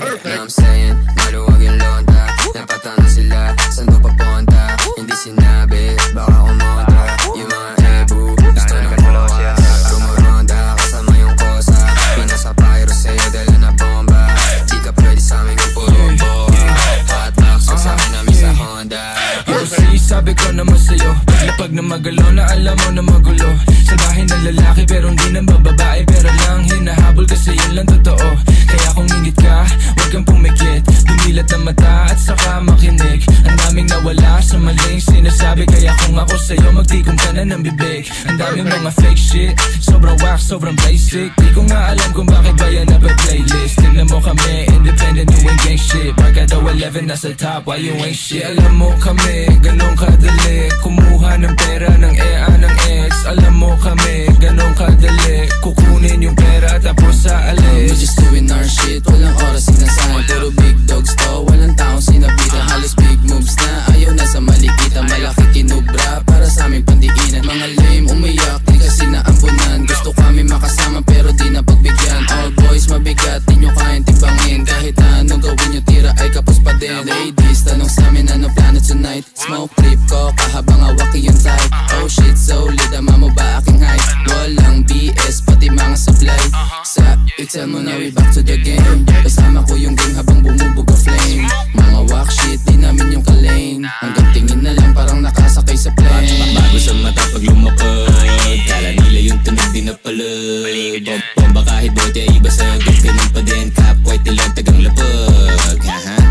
Now I'm saying, maluwag yung londa. Napatano sila, saan ba papunta? Hindi sinabi, baka kumontra. Yung mga ebu, gusto ng boka. Rumuronda, kasama yung kosa. Pinasa pyro sa'yo, dala na bomba. Di ka pwede sa'min kung puro boa. Hotbox, sa'kin namin sa Honda. Sabi ko naman sa'yo, paglapag na magalaw na alam mo na magulo. Sa bahay ng lalaki pero hindi ng bababae, pero lang hinahabol kasi yun lang totoo. Kaya kung ingit ka, huwag kang pumikit. Dumilat ang mata at saka makinig. Ang daming nawala sa maling sinasabi, kaya kung ako sa'yo magtikom ka na ng bibig. Ang daming mga fake shit, sobrang wax, sobrang basic. Di ko nga alam kung bakit ba yan nape-playlist. Tignan mo kami, independent, you ain't gang shit. Barkada 11 nasa top, why you ain't shit? Alam mo kami, ganun kadali kumuha ng pera ng EA ng ex. Alam mo kami, ganun kadali kukunin yung pera tapos sa alis. We're just doing our shit, walang oras sinasahan. Puro big dogs to, walang taong sinabitan. Halos big moves na, ayaw na sa malikitan. Malaki kinubra para sa aming pandiinan. Mga lame umiyak, di kasi naampunan. Gusto kami makasama pero di na pagbigyan. All boys mabigat, di nyo kayang timbangin. Kahit na anong gawin nyo, tira ay kapos pa din. Ladies, tanong sa amin ano plano tonight. Smoke trip ko, kahabang awaki yung type. Oh shit, solid, ama mo ba aking hype? Walang BS, pati mga supply. Sa tell mo na we back to the game. Kasama ko yung gang habang bumubuga flame. Mga walk shit, di namin yung kalane. Hanggang tingin na lang parang nakasakay sa plane. Bago sa mata pag lumapag, kala nila yung tunog di napalad. Bomba kahit bote ay iba sagot, ganun pa din. Cap white nilang tagang lapag.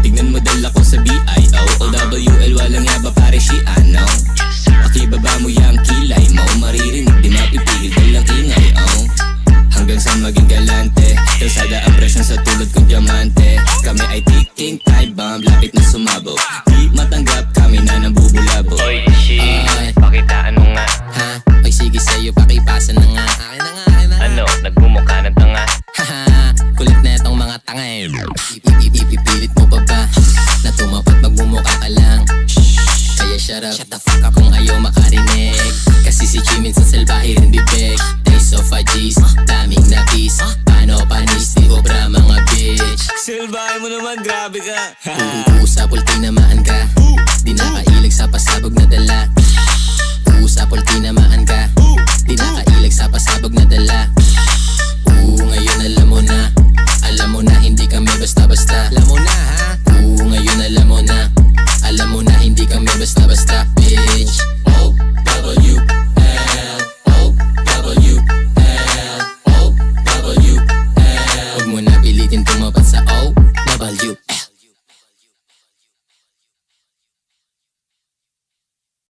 Tignan mo dala ko sa BIO OWL, walang yaba pare si ano. Pakibaba mo yung kilay mo, maririnig di mapipigil dalang ingay. Hanggang sa maging galante, kalsada ang presyon sa tulad kong diamante. Kami ay ticking time bomb, lapit na sumabog. Di matanggap, kami na nabubulabo. Oy shit, pakitaan mo nga. Ha? Ay sige sa'yo, pakipasa na nga. Akin na nga, akin na nga. Ano, nagmumukha ng tanga. Haha, kulit na itong mga tanga eh. Ipipilit mo pa ba na tumapat magmumukha ka lang? Kaya shut the fuck up kung ayaw makarinig. Kasi si Jimin sa salbahe rin bibig. Days of G's, daming napis. Paano panis, di obra mga bitch. Silbahe mo naman, grabe ka. Uusapol tinamaan ka. Di nakailig sa pasabog na dala. Uusapol tinamaan